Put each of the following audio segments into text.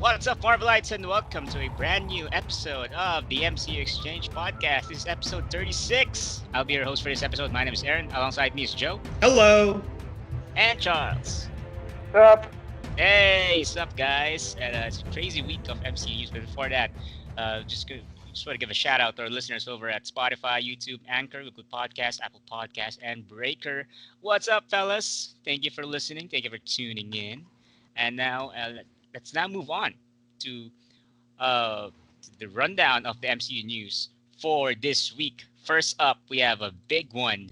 What's up, Marvelites, and welcome to a brand new episode of the MCUExchange podcast. This is episode 36. I'll be your host for this episode. My name is Aaron. Alongside me is Joe Hello. and Charles. Up. Hey, what's up, guys? And it's a crazy week of MCU news. But before that, just want to give a shout out to our listeners over at Spotify, YouTube, Anchor, Google Podcast, Apple Podcast, and Breaker. What's up, fellas? Thank you for listening. Thank you for tuning in. And now, let's now move on to the rundown of the MCU news for this week. First up, we have a big one,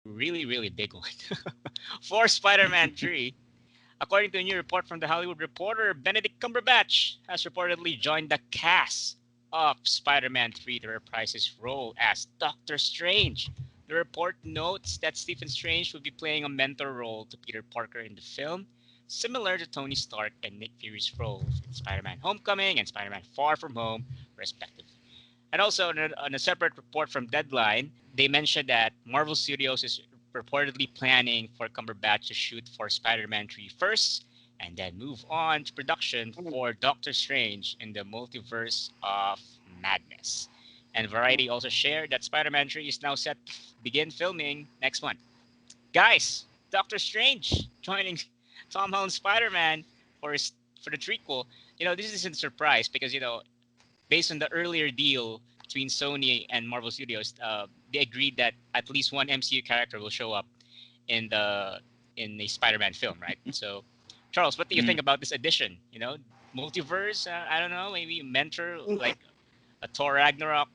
really, really big one, for Spider-Man 3. According to a new report from The Hollywood Reporter, Benedict Cumberbatch has reportedly joined the cast of Spider-Man 3 to reprise his role as Doctor Strange. The report notes that Stephen Strange will be playing a mentor role to Peter Parker in the film, similar to Tony Stark and Nick Fury's roles in Spider-Man Homecoming and Spider-Man Far From Home, respectively. And also, on a separate report from Deadline, they mentioned that Marvel Studios is reportedly planning for Cumberbatch to shoot for Spider-Man 3 first, and then move on to production for Doctor Strange in the Multiverse of Madness. And Variety also shared that Spider-Man 3 is now set to begin filming next month. Guys, Doctor Strange joining Tom Holland's Spider-Man for the trequel. This isn't a surprise because based on the earlier deal between Sony and Marvel Studios, they agreed that at least one MCU character will show up in a Spider-Man film, right? So, Charles, what do you think about this addition? Multiverse? I don't know, maybe mentor, like a Thor Ragnarok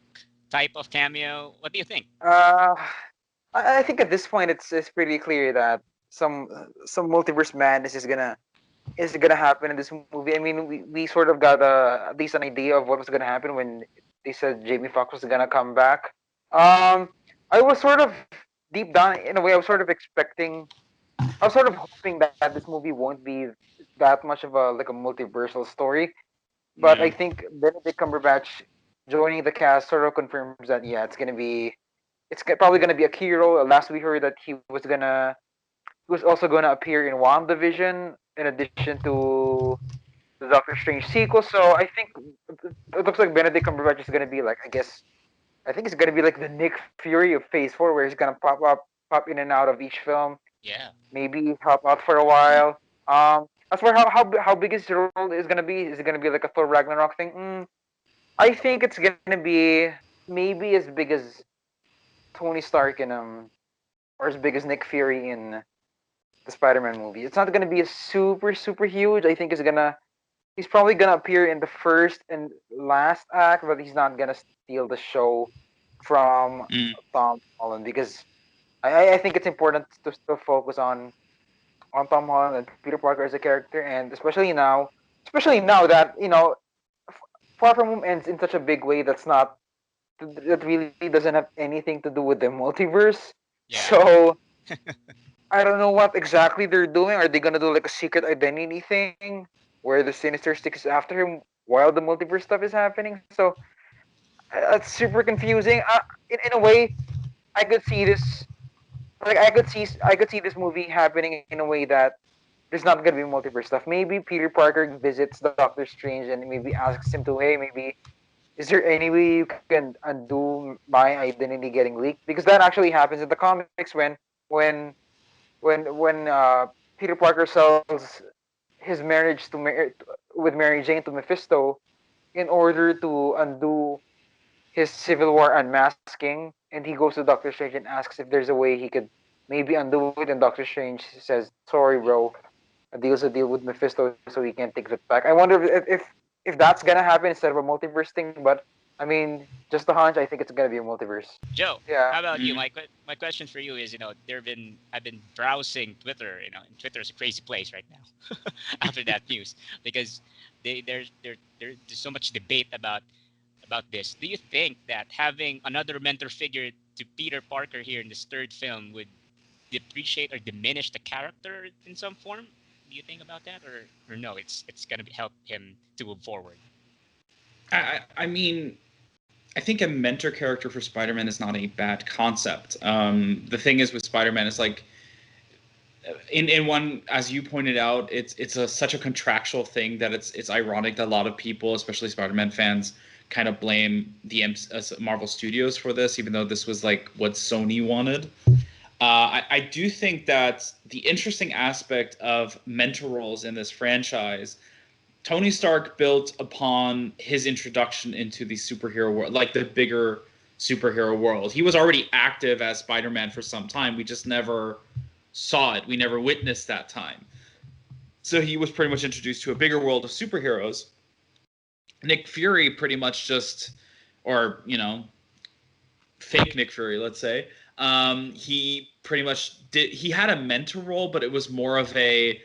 type of cameo. What do you think? I think at this point it's pretty clear that some multiverse madness is gonna happen in this movie. I mean, we sort of got at least an idea of what was gonna happen when they said Jamie Foxx was gonna come back. I was sort of deep down in a way. I was sort of hoping that this movie won't be that much of a multiversal story. But I think Benedict Cumberbatch joining the cast sort of confirms that probably gonna be a key role. Last we heard that he was also gonna appear in WandaVision in addition to the Doctor Strange sequel. So I think it looks like Benedict Cumberbatch is gonna be I think it's gonna be like the Nick Fury of Phase 4, where he's gonna pop in and out of each film. Yeah. Maybe help out for a while. As for how big his role is gonna be, is it gonna be like a Thor Ragnarok thing? I think it's gonna be maybe as big as Tony Stark or as big as Nick Fury in the Spider-Man movie. It's not gonna be a super huge. I think he's probably gonna appear in the first and last act, but he's not gonna steal the show from Tom Holland, because I think it's important to still focus on Tom Holland and Peter Parker as a character, and especially now that Far From Home ends in such a big way that really doesn't have anything to do with the multiverse. Yeah. So I don't know what exactly they're doing. Are they gonna do like a secret identity thing where the Sinister Six is after him while the multiverse stuff is happening? So that's super confusing. In a way, I could see this. Like I could see this movie happening in a way that there's not gonna be multiverse stuff. Maybe Peter Parker visits Doctor Strange and maybe asks him to, hey, maybe is there any way you can undo my identity getting leaked? Because that actually happens in the comics when Peter Parker sells his marriage with Mary Jane to Mephisto in order to undo his Civil War unmasking, and he goes to Doctor Strange and asks if there's a way he could maybe undo it, and Doctor Strange says, "Sorry, bro, a deal's a deal with Mephisto, so he can't take it back." I wonder if that's gonna happen instead of a multiverse thing. But I mean, just a hunch. I think it's gonna be a multiverse. Joe, Yeah. how about you? My question for you is, I've been browsing Twitter, and Twitter is a crazy place right now after that news, because there's so much debate about this. Do you think that having another mentor figure to Peter Parker here in this third film would depreciate or diminish the character in some form? Do you think about that, or no? It's gonna help him to move forward. I mean, I think a mentor character for Spider-Man is not a bad concept. The thing is with Spider-Man is like, in one, as you pointed out, it's such a contractual thing that it's ironic that a lot of people, especially Spider-Man fans, kind of blame the Marvel Studios for this, even though this was like what Sony wanted. I do think that the interesting aspect of mentor roles in this franchise, Tony Stark built upon his introduction into the superhero world, like the bigger superhero world. He was already active as Spider-Man for some time. We just never saw it. We never witnessed that time. So he was pretty much introduced to a bigger world of superheroes. Nick Fury pretty much just, or, fake Nick Fury, let's say, he pretty much he had a mentor role, but it was more of I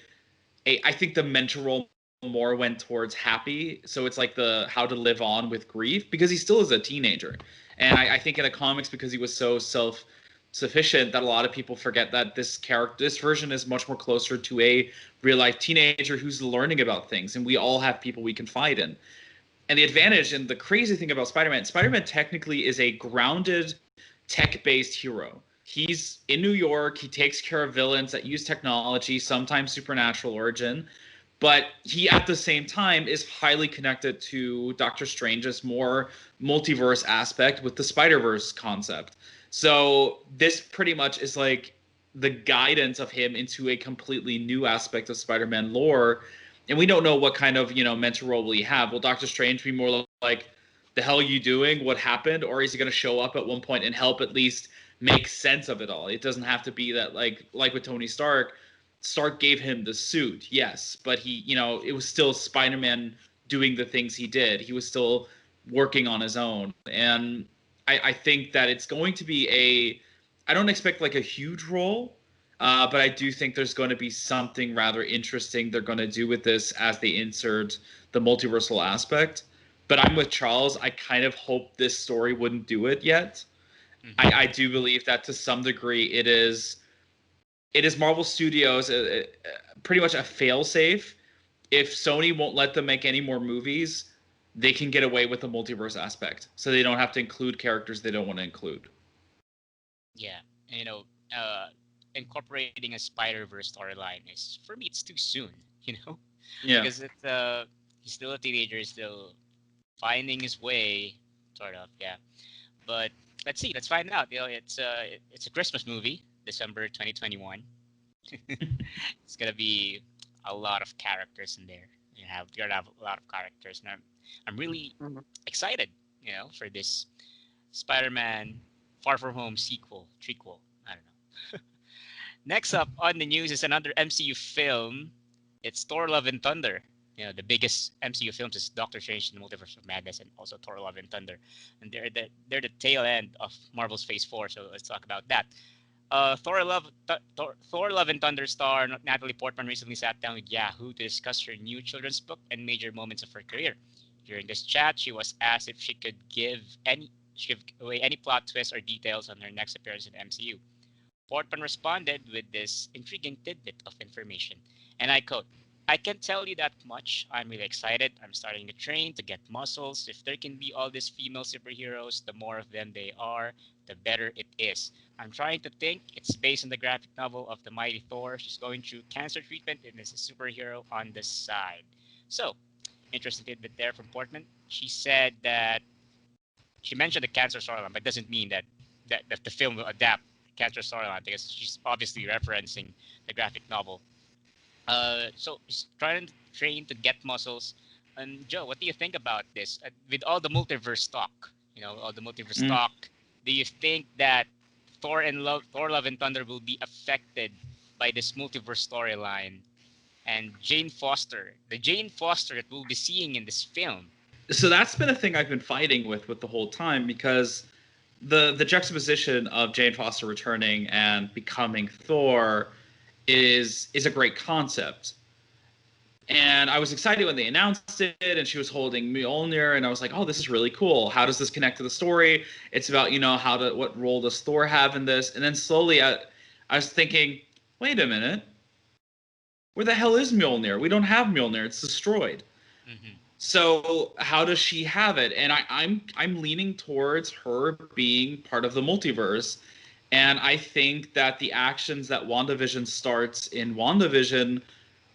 think the mentor role more went towards Happy. So it's like the how to live on with grief, because he still is a teenager. And I think in the comics, because he was so self-sufficient, that a lot of people forget that this version is much more closer to a real-life teenager who's learning about things. And we all have people we can confide in. And the advantage and the crazy thing about Spider-Man technically is a grounded, tech-based hero. He's in New York. He takes care of villains that use technology, sometimes supernatural origin. But he, at the same time, is highly connected to Doctor Strange's more multiverse aspect with the Spider-Verse concept. So this pretty much is like the guidance of him into a completely new aspect of Spider-Man lore. And we don't know what kind of, mentor role will he have. Will Doctor Strange be more like, the hell are you doing? What happened? Or is he going to show up at one point and help at least make sense of it all? It doesn't have to be that, like with Tony Stark, Stark gave him the suit, yes, but he, it was still Spider-Man doing the things he did. He was still working on his own. And I think that it's going to be I don't expect like a huge role, but I do think there's going to be something rather interesting they're going to do with this as they insert the multiversal aspect. But I'm with Charles. I kind of hope this story wouldn't do it yet. Mm-hmm. I do believe that to some degree it is Marvel Studios pretty much a failsafe. If Sony won't let them make any more movies, they can get away with the multiverse aspect, so they don't have to include characters they don't want to include. Yeah, incorporating a Spider-Verse storyline is, for me, it's too soon. Yeah. Because he's still a teenager, still finding his way, sort of. Yeah, but let's see. Let's find out. It's a Christmas movie. December 2021. It's gonna be a lot of characters in there. You're gonna have a lot of characters, and I'm really excited, for this Spider-Man Far From Home trequel. I don't know. Next up on the news is another MCU film. It's Thor: Love and Thunder. The biggest MCU films is Doctor Strange in the Multiverse of Madness and also Thor: Love and Thunder, and they're the tail end of Marvel's Phase 4. So let's talk about that. Thor: Love and Thunder star Natalie Portman recently sat down with Yahoo to discuss her new children's book and major moments of her career. During this chat, she was asked if she could give away any plot twists or details on her next appearance in the MCU. Portman responded with this intriguing tidbit of information, and I quote, "I can't tell you that much. I'm really excited. I'm starting to train to get muscles. If there can be all these female superheroes, the more of them they are, the better it is. I'm trying to think. It's based on the graphic novel of the mighty Thor. She's going through cancer treatment and is a superhero on the side." So, interesting tidbit there from Portman. She said that she mentioned the cancer storyline, but doesn't mean that the film will adapt the cancer storyline, because she's obviously referencing the graphic novel. So he's trying to train to get muscles. And Joe, what do you think about this? With all the multiverse talk, all the multiverse talk, do you think that Thor: Love and Thunder will be affected by this multiverse storyline? And the Jane Foster that we'll be seeing in this film. So that's been a thing I've been fighting with the whole time, because the juxtaposition of Jane Foster returning and becoming Thor is a great concept. And I was excited when they announced it, and she was holding Mjolnir, and I was like, oh, this is really cool. How does this connect to the story? It's about, what role does Thor have in this? And then slowly I was thinking, wait a minute. Where the hell is Mjolnir? We don't have Mjolnir. It's destroyed. Mm-hmm. So how does she have it? And I'm leaning towards her being part of the multiverse. And I think that the actions that WandaVision starts in WandaVision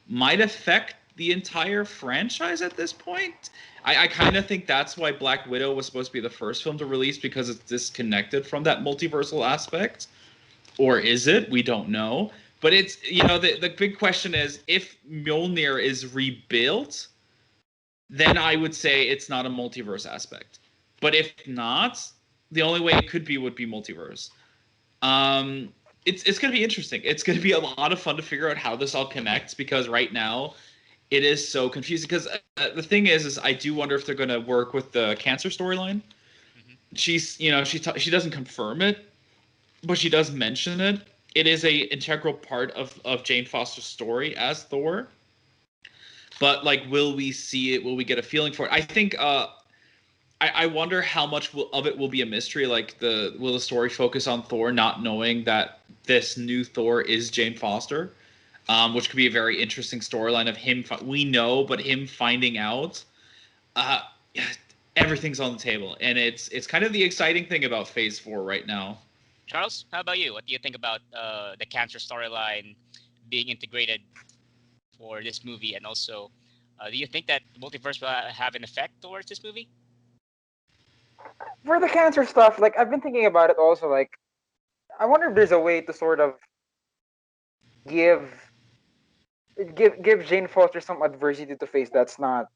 might affect the entire franchise at this point. I kind of think that's why Black Widow was supposed to be the first film to release, because it's disconnected from that multiversal aspect. Or is it? We don't know. But it's, the big question is, if Mjolnir is rebuilt, then I would say it's not a multiverse aspect. But if not, the only way it could be would be multiverse. Um, it's going to be interesting. It's going to be a lot of fun to figure out how this all connects, because right now it is so confusing. Because the thing is I do wonder if they're going to work with the cancer storyline. Hmm. She's, she doesn't confirm it, but she does mention it. It is a integral part of Jane Foster's story as Thor. But like, will we see it? Will we get a feeling for it? I think. I wonder how much of it will be a mystery. Like, will the story focus on Thor not knowing that this new Thor is Jane Foster, which could be a very interesting storyline of him. We know, but him finding out. Uh, Everything's on the table, and it's kind of the exciting thing about Phase 4 right now. Charles, how about you? What do you think about the cancer storyline being integrated for this movie, and also, do you think that the multiverse will have an effect towards this movie? For the cancer stuff, like I've been thinking about it also. Like I wonder if there's a way to sort of give give Jane Foster some adversity to face that's not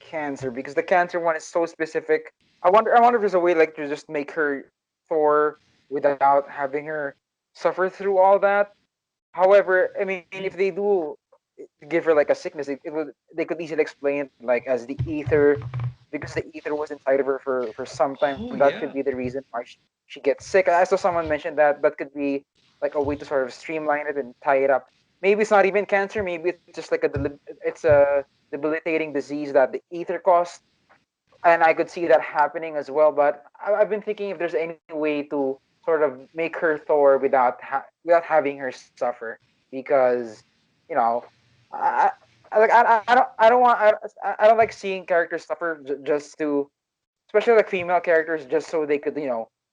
cancer, because the cancer one is so specific. I wonder if there's a way like to just make her Thor without having her suffer through all that. However, I mean, if they do give her like a sickness, they could easily explain it like as the ether, because the ether was inside of her for some time. Oh That could yeah. be the reason why she gets sick. I saw someone mention that that could be like a way to sort of streamline it and tie it up. Maybe it's not even cancer. Maybe it's just like it's a debilitating disease that the ether caused, and I could see that happening as well. But I've been thinking if there's any way to sort of make her Thor without having her suffer, because you know, I, I don't like seeing characters suffer just to, especially like female characters, just so they could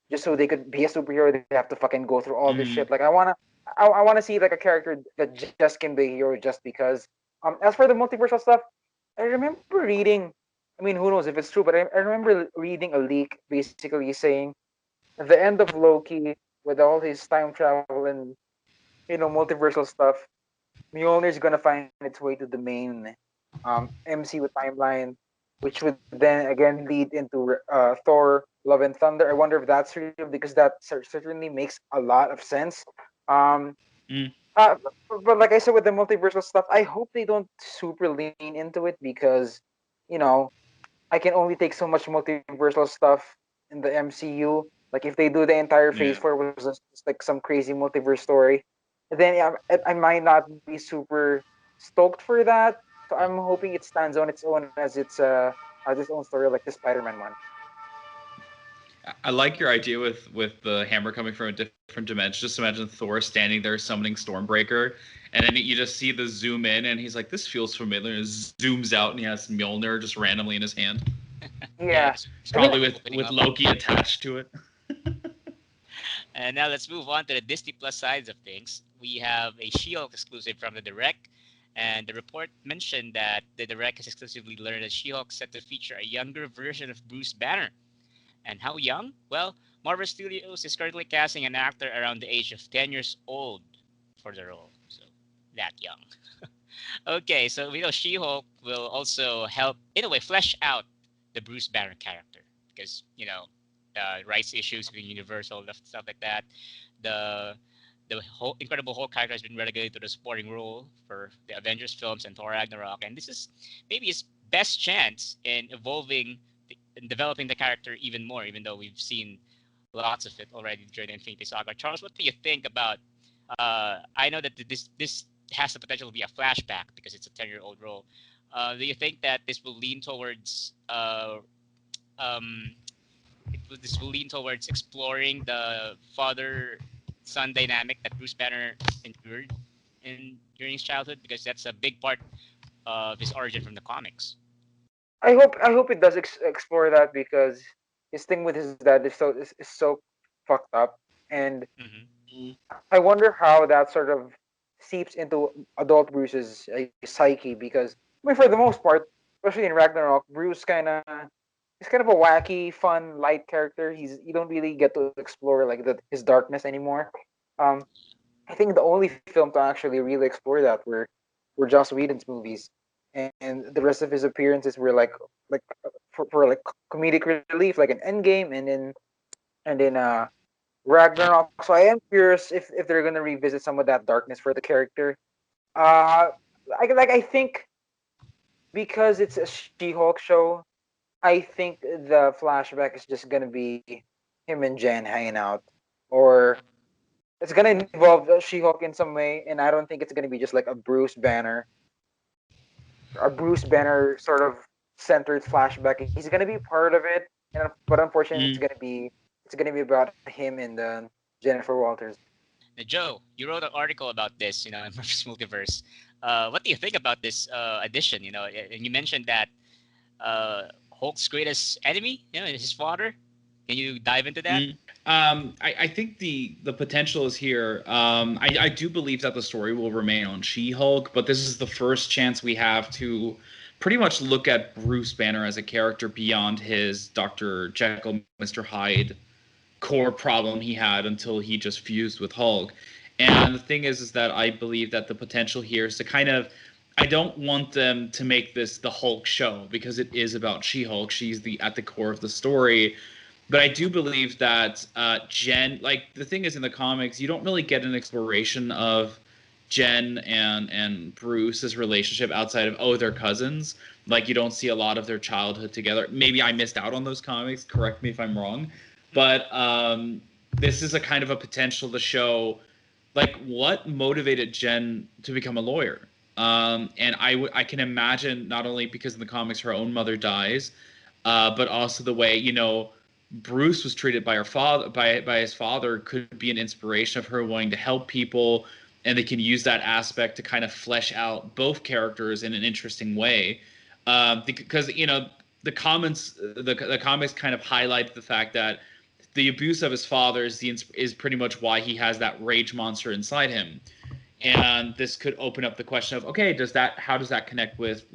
just so they could be a superhero. They have to fucking go through all this Mm-hmm. shit. Like I wanna see like a character that just can be a hero just because. As for the multiversal stuff, I remember reading. I mean, who knows if it's true, but I remember reading a leak basically saying at the end of Loki, with all his time travel and multiversal stuff, Mjolnir is gonna find its way to the main MCU timeline, which would then again lead into Thor: Love and Thunder. I wonder if that's real, because that certainly makes a lot of sense. Um, Mm. but like I said with the multiversal stuff, I hope they don't super lean into it, because you know I can only take so much multiversal stuff in the MCU. Like if they do the entire Phase Yeah. 4 was just like some crazy multiverse story, then yeah, I might not be super stoked for that. So I'm hoping it stands on its own as its own story, like the Spider-Man one. I like your idea with the hammer coming from a different dimension. Just imagine Thor standing there summoning Stormbreaker, and then you just see the zoom in, and he's like, "This feels familiar." And zooms out, and he has Mjolnir just randomly in his hand, Yeah, Yeah, the I mean, probably Stormbreaker opening with up. Loki attached to it. And now let's move on to the Disney Plus sides of things. We have a She-Hulk exclusive from the Direct, and the report mentioned that the Direct has exclusively learned that She-Hulk is set to feature a younger version of Bruce Banner. And how young? Well, Marvel Studios is currently casting an actor around the age of 10 years old for the role. So, that young. Okay, so we know She-Hulk will also help, in a way, flesh out the Bruce Banner character. Because, rights issues between Universal, stuff like that. The the whole Incredible Hulk character has been relegated to the supporting role for the Avengers films and Thor Ragnarok, and this is maybe his best chance in evolving in developing the character even more. Even though we've seen lots of it already during the Infinity Saga. Charles, what do you think about? I know that this has the potential to be a flashback because it's a 10-year-old role. Do you think that this will lean towards um, this will lean towards exploring the father-son dynamic that Bruce Banner endured in during his childhood, because that's a big part of his origin from the comics. I hope it does explore that, because his thing with his dad is so fucked up, and Hmm. I wonder how that sort of seeps into adult Bruce's psyche because I mean, for the most part, especially in Ragnarok, Bruce kind of he's kind of a wacky, fun, light character. You don't really get to explore like his darkness anymore. Um, I think the only film to actually really explore that were Joss Whedon's movies, and the rest of his appearances were like for like comedic relief, like an Endgame, and in Ragnarok. So I am curious if they're gonna revisit some of that darkness for the character. Uh, I think because it's a She-Hulk show, I think the flashback is just gonna be him and Jen hanging out, or it's gonna involve She-Hulk in some way, and I don't think it's gonna be just like a Bruce Banner sort of centered flashback. He's gonna be part of it, but unfortunately, Mm. it's gonna be about him and Jennifer Walters. Now, Joe, you wrote an article about this, in Marvel's Multiverse. What do you think about this addition? And you mentioned that Hulk's greatest enemy, is his father. Can you dive into that? Mm. I think the potential is here. I do believe that the story will remain on She-Hulk, but this is the first chance we have to pretty much look at Bruce Banner as a character beyond his Dr. Jekyll, Mr. Hyde core problem he had until he just fused with Hulk. And the thing is that I believe that the potential here is to kind of I don't want them to make this the Hulk show because it is about She-Hulk. She's the at the core of the story. But I do believe that Jen, like the thing is in the comics, you don't really get an exploration of Jen and Bruce's relationship outside of they're cousins. Like you don't see a lot of their childhood together. Maybe I missed out on those comics. Correct me if I'm wrong. But this is a kind of a potential to show like what motivated Jen to become a lawyer. And I can imagine not only because in the comics her own mother dies, but also the way Bruce was treated by her father by his father could be an inspiration of her wanting to help people, and they can use that aspect to kind of flesh out both characters in an interesting way. Because the comics kind of highlight the fact that the abuse of his father is pretty much why he has that rage monster inside him. And this could open up the question of okay, how does that connect with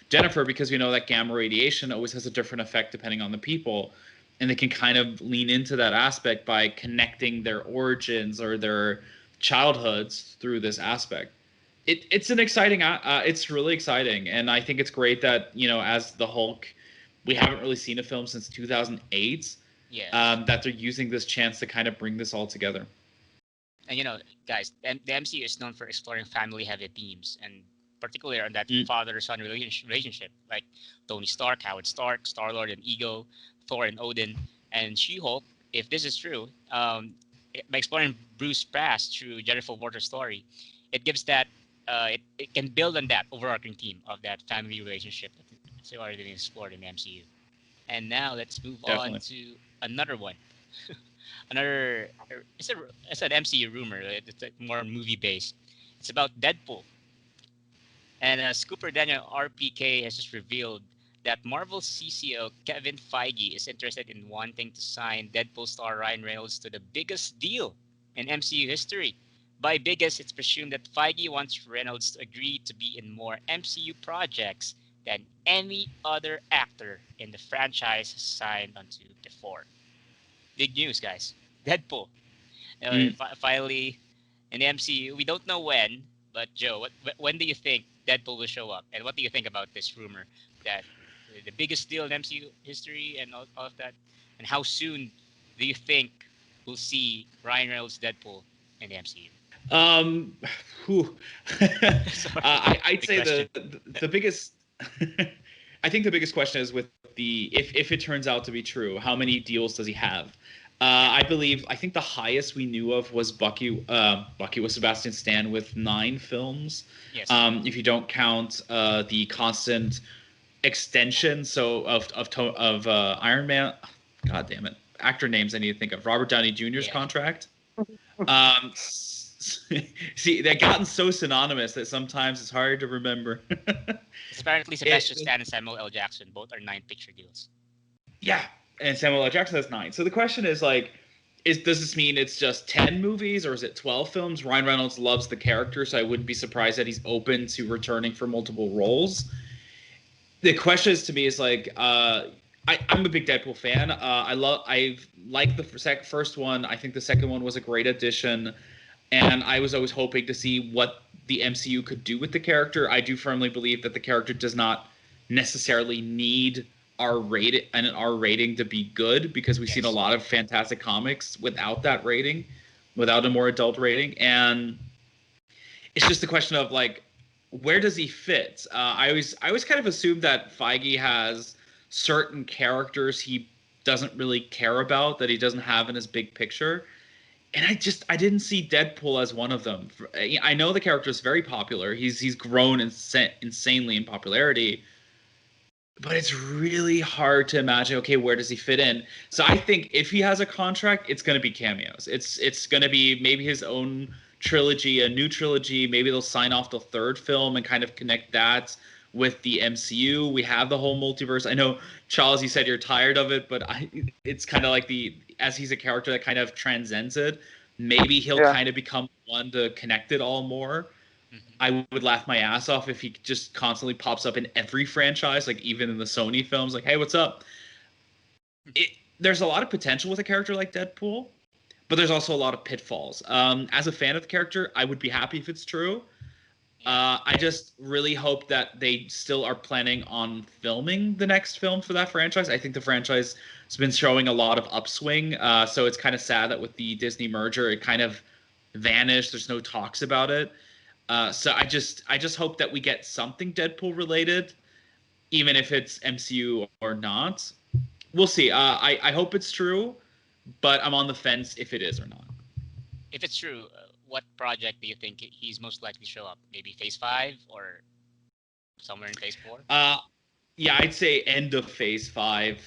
Jennifer? Because we know that gamma radiation always has a different effect depending on the people, and they can kind of lean into that aspect by connecting their origins or their childhoods through this aspect. It's an exciting it's really exciting, and I think it's great that as the Hulk, we haven't really seen a film since 2008. Yes. That they're using this chance to kind of bring this all together. And guys, the MCU is known for exploring family-heavy themes, and particularly on that Mm. father-son relationship, like Tony Stark, Howard Stark, Star-Lord and Ego, Thor and Odin, and She-Hulk. If this is true, by exploring Bruce's past through Jennifer Walter's story, it gives that it can build on that overarching theme of that family relationship that's already been explored in the MCU. And now let's move on Definitely. to another one. Another it's an MCU rumor. It's like more movie based. It's about Deadpool, and Scooper Daniel RPK has just revealed that Marvel CCO Kevin Feige is interested in wanting to sign Deadpool star Ryan Reynolds to the biggest deal in MCU history. By biggest, it's presumed that Feige wants Reynolds to agree to be in more MCU projects than any other actor in the franchise has signed onto before. Big news, guys. Deadpool. Mm. Finally, in the MCU, we don't know when, but Joe, when do you think Deadpool will show up? And what do you think about this rumor that the biggest deal in MCU history and all of that? And how soon do you think we'll see Ryan Reynolds' Deadpool in the MCU? Um, whew. Sorry, I'd big say question. the biggest. I think the biggest question is with the if it turns out to be true, how many deals does he have? I think the highest we knew of was Bucky with Sebastian Stan with 9 films. Yes. If you don't count the constant extension, so of Iron Man. God damn it, actor names I need to think of. Robert Downey Jr.'s Yeah. contract. Um, See, they've gotten so synonymous that sometimes it's hard to remember. It's apparently Sebastian it, Stan and Samuel L. Jackson. Both are 9 picture deals. yeah, and Samuel L. Jackson has 9. So the question is like, does this mean it's just 10 movies or is it 12 films? Ryan Reynolds loves the character, so I wouldn't be surprised that he's open to returning for multiple roles. The question is to me is like, I'm a big Deadpool fan. I like the first one. I think the second one was a great addition, and I was always hoping to see what the MCU could do with the character. I do firmly believe that the character does not necessarily need an R rating to be good, because we've seen a lot of fantastic comics without that rating, without a more adult rating, and it's just a question of like, where does he fit? I always kind of assumed that Feige has certain characters he doesn't really care about, that he doesn't have in his big picture, and I didn't see Deadpool as one of them. I know the character is very popular. He's grown insanely in popularity, but it's really hard to imagine, okay, where does he fit in? So I think if he has a contract, it's going to be cameos. It's going to be maybe his own trilogy, a new trilogy. Maybe they'll sign off the third film and kind of connect that with the MCU. We have the whole multiverse. I know, Charles, you said you're tired of it, but it's kind of like as he's a character that kind of transcends it, maybe he'll kind of become one to connect it all more. I would laugh my ass off if he just constantly pops up in every franchise, like even in the Sony films, like, hey, what's up? There's a lot of potential with a character like Deadpool, but there's also a lot of pitfalls. As a fan of the character, I would be happy if it's true. I just really hope that they still are planning on filming the next film for that franchise. I think the franchise has been showing a lot of upswing, so it's kind of sad that with the Disney merger, it kind of vanished. There's no talks about it. So I just hope that we get something Deadpool related, even if it's MCU or not. We'll see. I hope it's true, but I'm on the fence if it is or not. If it's true, what project do you think he's most likely to show up? Maybe Phase 5 or somewhere in Phase 4? Yeah, I'd say end of Phase 5.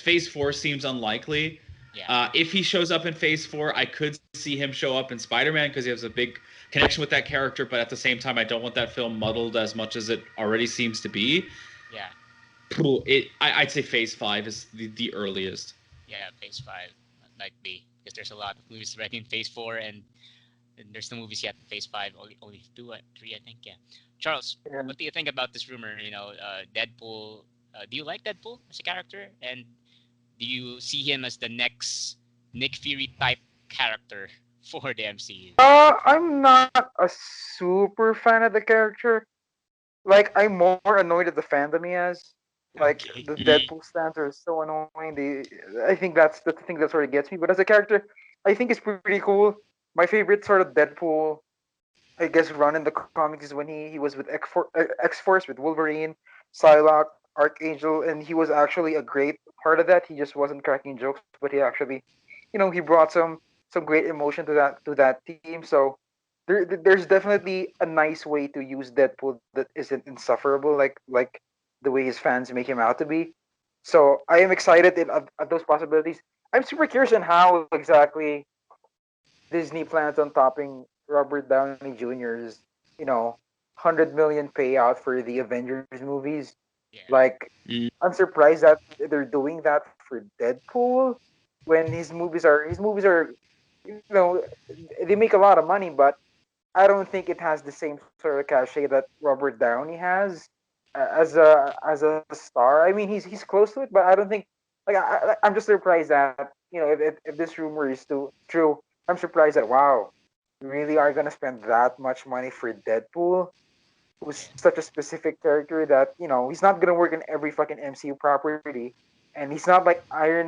Phase 4 seems unlikely. Yeah. If he shows up in Phase 4, I could see him show up in Spider-Man because he has a big connection with that character, but at the same time, I don't want that film muddled as much as it already seems to be. Yeah. I'd say Phase 5 is the earliest. Yeah, Phase 5 might be, because there's a lot of movies already in Phase 4, and there's no movies yet in Phase 5, only 2, 3, I think, yeah. Charles, what do you think about this rumor, Deadpool? Do you like Deadpool as a character? And do you see him as the next Nick Fury type character for the MCU? I'm not a super fan of the character. Like, I'm more annoyed at the fandom he has. Like, Okay. the Deadpool stands are so annoying. I think that's the thing that sort of gets me. But as a character, I think it's pretty cool. My favorite sort of Deadpool, I guess, run in the comics is when he was with X-Force, with Wolverine, Psylocke, Archangel, and he was actually a great part of that. He just wasn't cracking jokes, but he actually, he brought some great emotion to that team. So there's definitely a nice way to use Deadpool that isn't insufferable like the way his fans make him out to be. So I am excited at those possibilities. I'm super curious on how exactly Disney plans on topping Robert Downey Jr.'s, 100 million payout for the Avengers movies. Yeah. Like, Mm. I'm surprised that they're doing that for Deadpool when his movies are, they make a lot of money, but I don't think it has the same sort of cachet that Robert Downey has as a star. I mean, he's close to it, but I don't think, like, I'm just surprised that, if this rumor is true, I'm surprised that, wow, you really are gonna spend that much money for Deadpool, who's such a specific character that, he's not gonna work in every fucking MCU property, and he's not like Iron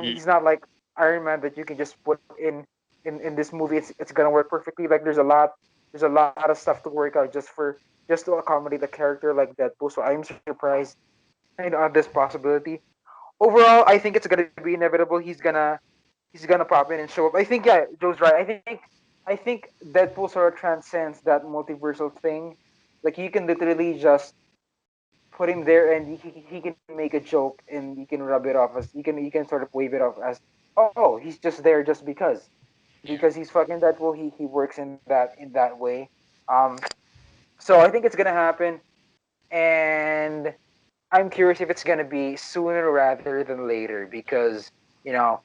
Man that you can just put in this movie. It's gonna work perfectly. Like, there's a lot of stuff to work out just to accommodate a character like Deadpool. So I'm surprised, at this possibility. Overall, I think it's gonna be inevitable. He's gonna pop in and show up. I think, yeah, Joe's right. I think Deadpool sort of transcends that multiversal thing. Like, you can literally just put him there, and he can make a joke, and you can rub it off as you can sort of wave it off as, oh, he's just there just because he's fucking Deadpool. He works in that way. Um, so I think it's gonna happen, and I'm curious if it's gonna be sooner rather than later, because, you know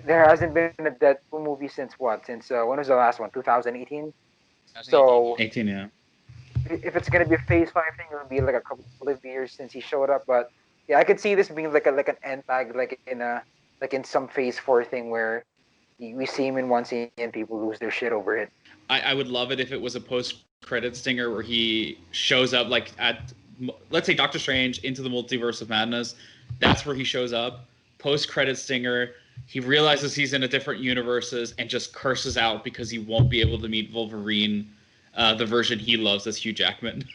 there hasn't been a Deadpool movie since what? Since when was the last one? 2018. 2018, So yeah. 18, yeah. if it's gonna be a Phase 5 thing, it'll be like a couple of years since he showed up. But yeah, I could see this being like an end tag, like in some Phase 4 thing where we see him in one scene and people lose their shit over it. I would love it if it was a post-credit stinger where he shows up like at, let's say, Doctor Strange into the Multiverse of Madness. That's where he shows up. Post-credit stinger. He realizes he's in a different universes and just curses out because he won't be able to meet Wolverine, the version he loves as Hugh Jackman.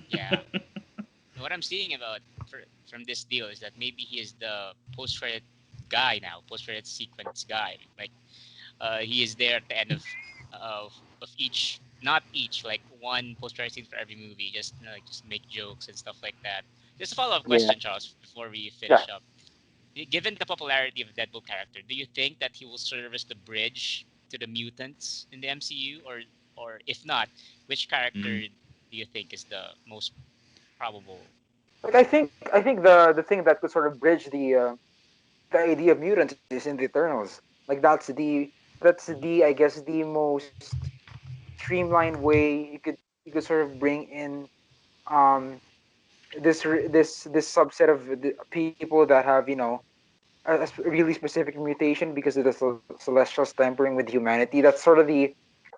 Yeah. What I'm seeing from this deal is that maybe he is the post-credit guy now, post-credit sequence guy. Like, he is there at the end of each, not each, like one post-credit scene for every movie. Just like just make jokes and stuff like that. Just a follow-up Yeah. question, Charles, before we Yeah. finish up. Given the popularity of the Deadpool character, do you think that he will serve as the bridge to the mutants in the MCU, or if not, which character do you think is the most probable? Like I think the thing that could sort of bridge the idea of mutants is in the Eternals. Like that's the I guess the most streamlined way you could sort of bring in um this subset of the people that have a really specific mutation because of the celestials tampering with humanity. That's sort of the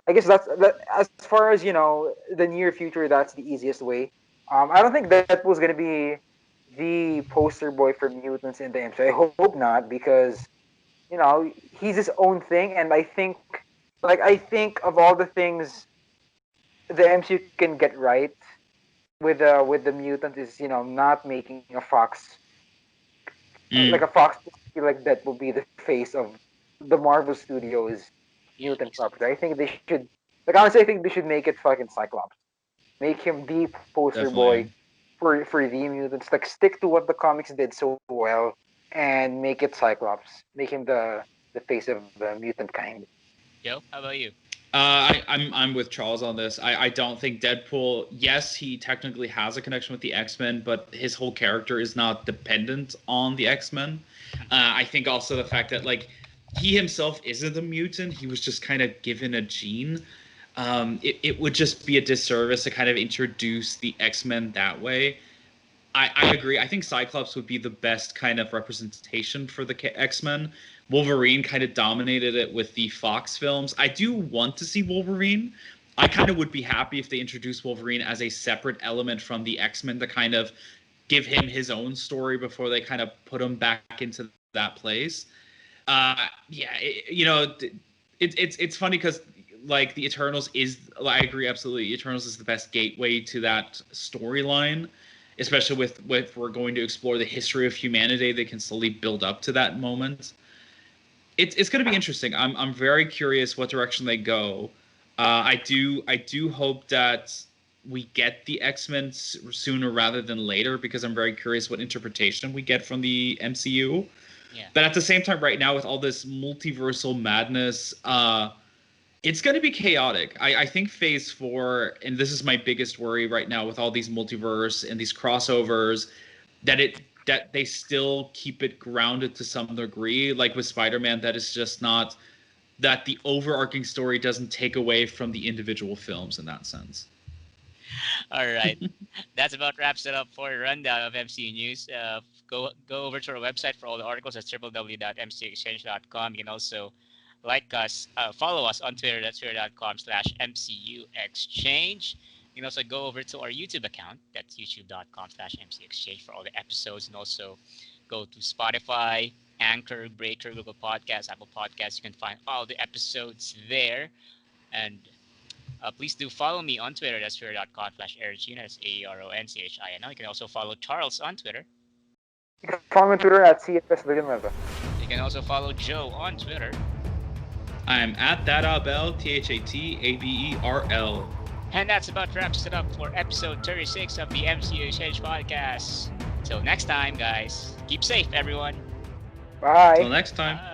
I guess that as far as the near future, that's the easiest way. I don't think Deadpool's gonna be the poster boy for mutants in the MCU. I hope not because he's his own thing, and I think of all the things the MCU can get right with the mutant is not making a Fox like a Fox like that will be the face of the Marvel Studios Yeah, mutant makes sense. property. I think they should honestly I think they should make it fucking Cyclops. Make him the poster boy Definitely. for the mutants. Like stick to what the comics did so well and make it Cyclops. Make him the face of the mutant kind. Joe, how about you? I'm with Charles on this. I don't think Deadpool. Yes, he technically has a connection with the X-Men, but his whole character is not dependent on the X-Men. I think also the fact that like he himself isn't a mutant. He was just kind of given a gene. It would just be a disservice to kind of introduce the X-Men that way. I agree. I think Cyclops would be the best kind of representation for the X-Men. Wolverine kind of dominated it with the Fox films. I do want to see Wolverine. I kind of would be happy if they introduced Wolverine as a separate element from the X-Men to kind of give him his own story before they kind of put him back into that place. Yeah, it's funny because like the Eternals is. I agree absolutely. Eternals is the best gateway to that storyline, especially with we're going to explore the history of humanity. They can slowly build up to that moment. It's going to be interesting. I'm very curious what direction they go. I do hope that we get the X-Men sooner rather than later because I'm very curious what interpretation we get from the MCU. Yeah. But at the same time, right now with all this multiversal madness, it's going to be chaotic. I think Phase 4, and this is my biggest worry right now with all these multiverse and these crossovers, that they still keep it grounded to some degree. Like with Spider-Man, that is just not that the overarching story doesn't take away from the individual films in that sense. All right, that's about wraps it up for a rundown of MCU news. Go over to our website for all the articles at www.mcuexchange.com. You can also follow us on Twitter. That's twitter.com/MCUExchange. You can also go over to our YouTube account. That's youtube.com/MCUExchange for all the episodes, and also go to Spotify, Anchor, Breaker, Google Podcasts, Apple Podcasts. You can find all the episodes there. And please do follow me on Twitter. That's twitter.com/Aeronchino. That's AERONCHINO. You can also follow Charles on Twitter. You can follow me on Twitter at CFS Villanueva. You can also follow Joe on Twitter. I'm at thatabel, THATABERL. And that's about wraps it up for episode 36 of the MCU Exchange podcast. Till next time, guys. Keep safe, everyone. Bye. Till next time. Bye.